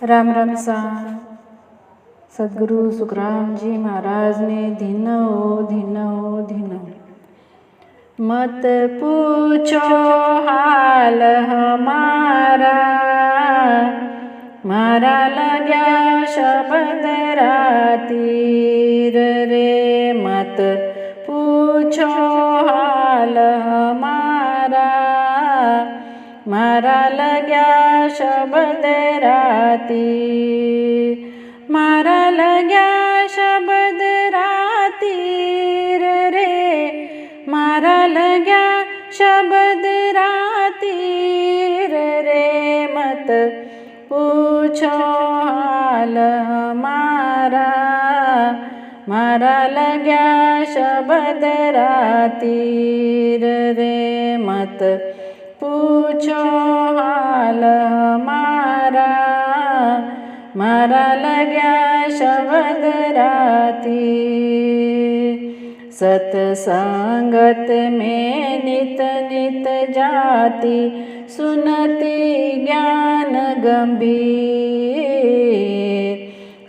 राम राम सा सद्गुरु सुखराम जी महाराज ने धीनो धीनो मत पूछो हाल हमारा, मारा लग्या शब्द रातीर रे। मत पूछो हाल हमारा, मारा लग्या शब्द राती। मारा लग्या शब्द रातीर रे, मारा लग्या शब्द रातीर रे। मत पूछो हाल हमारा, मारा लग्या शब्द रातीर रे। मत पूछो हाल हमारा, मारा लग्या शब्द राती। सत्संगत में नित नित जाती, सुनती ज्ञान गंभीर।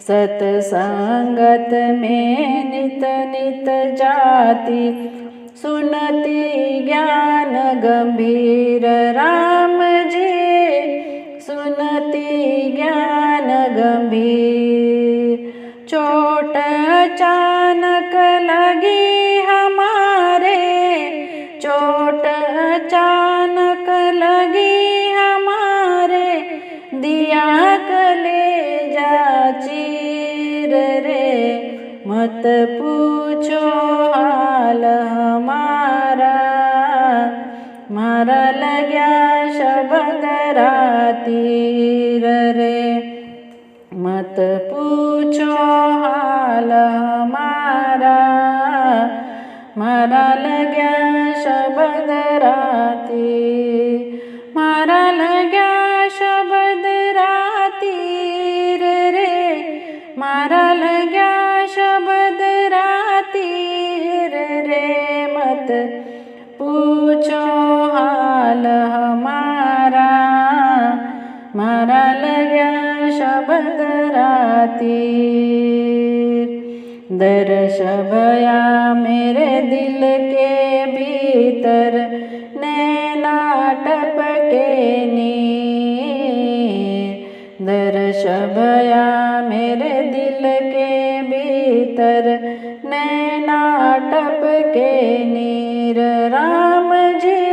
सत्संगत में नित नित जाती, सुनती ज्ञान गंभीर। राम जी सुनती ज्ञान गंभीर। चोट अचानक लगी हमारे, चोट अचानक लगी हमारे। दिया कलेजा चीर रे। मत पूछो हाल हमारा, मारा लग्या शब्द रातीर रे। मत पूछो हाल हमारा, मारा लग्या शब्द राती। मारा लग्या शब्द रातीर रे, मारा लग्या शब्द रातीर रे। मत पूछो हाल हमारा, मारा लग्या शब्द रातीर। दर्श भया मेरे दिल के भीतर, नैना टपके नीर। दर्श भया मेरे दिल के भीतर, नैना टपके नीर। राम जी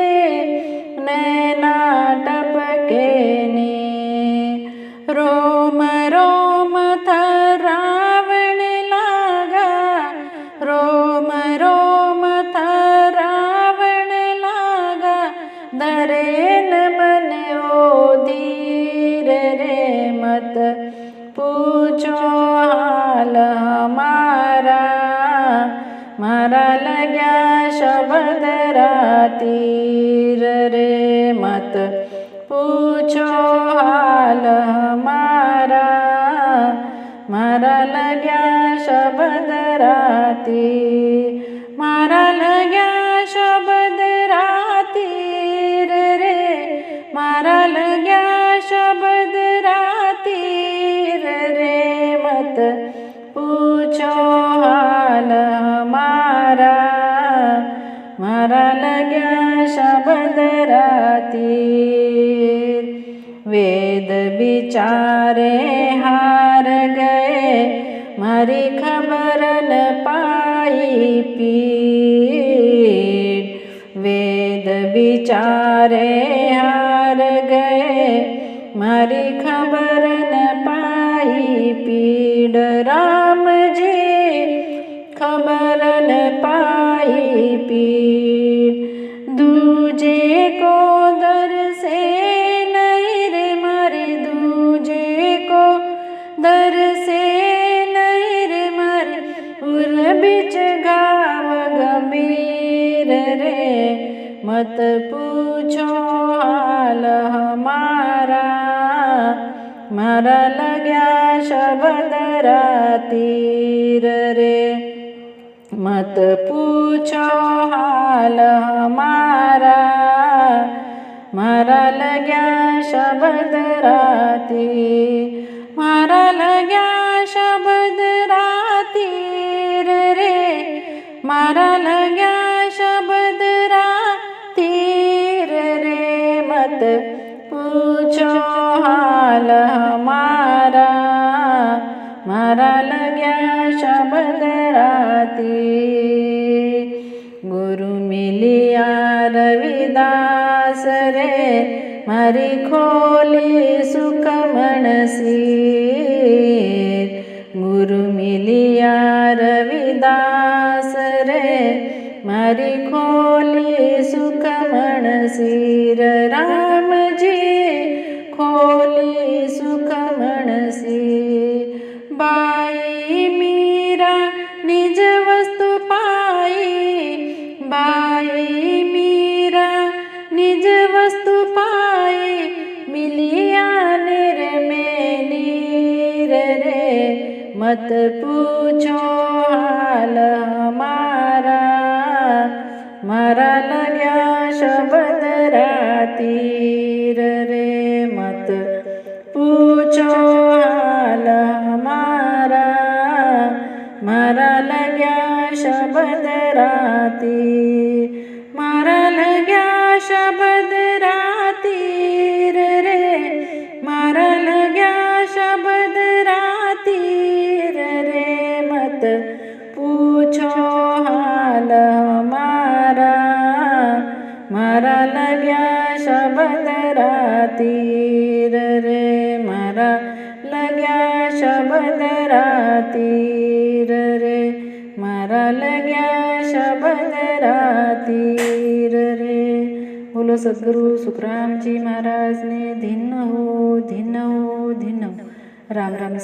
नैना टपके नीर। रोम रोम थर्रावण लागा, रोम रोम थर्रावण लागा। धरेन मन ओ धीर रे। मत पूछो हाल हमारा, मारा लग्या शब्द रातीर रे। मत पूछो हाल हमारा, मारा लग्या शब्द राती। मारा लग्या शब्द रातीर रे, मारा लग्या शब्द रातीर रे। मत पूछो हाल हमारा, मारा लग्या शब्द रातीर। वेद विचारे हार गए, मारी खबर न पाई पीर। वेद विचारे हार गए, मारी खबर न पाई पीड़। राम जी खबर न पाई पीड़। दूजे को दर से नहीं रे मारे, दूजे को दर से नहीं रे मारे। उर बिच घाव गंभीर रे। मत पूछो हाल हमारा, मारा लग्या शब्द रातीर रे। मत पूछो हाल हमारा, मारा लग्या शब्द राती। હાલ હમારા મારા લગ્યા શબ્દ રાતી ગુરુ મિલિયા રવિદાસ રે મારી ખોલી સુખમણ શીર ગુરુ મિલિયા રવિદાસ રે મારી ખોલી સુખમણ શીર રામજી ખોલી સુખમણ શીર બાઈ મીરા નિજ વસ્તુ પાઈ બાઈ મીરા નિજ વસ્તુ પાઈ મિલિયા નિર્મેની રે મત પૂછો હાલ હમારા મારા લગ્યા શબ્દ રાતી રે મત પૂછો હાલ હમારા મારા લગ્યા શબ્દ રાતી મારા લગ્યા શબ્દ રાતી રે મારા લગ્યા શબ્દ રાતી રે મત પૂછો હાલ હમારા મારા લગ્યા શબ્દ રાતી રે મારા લગ્યા શબ્દ રાતી રે મારા લગ્યા શબ્દ રાતી રે બોલો સદગુરુ સુખરામજી મહારાજને ધીન હો ધીન હો ધીન હો રામ રામ।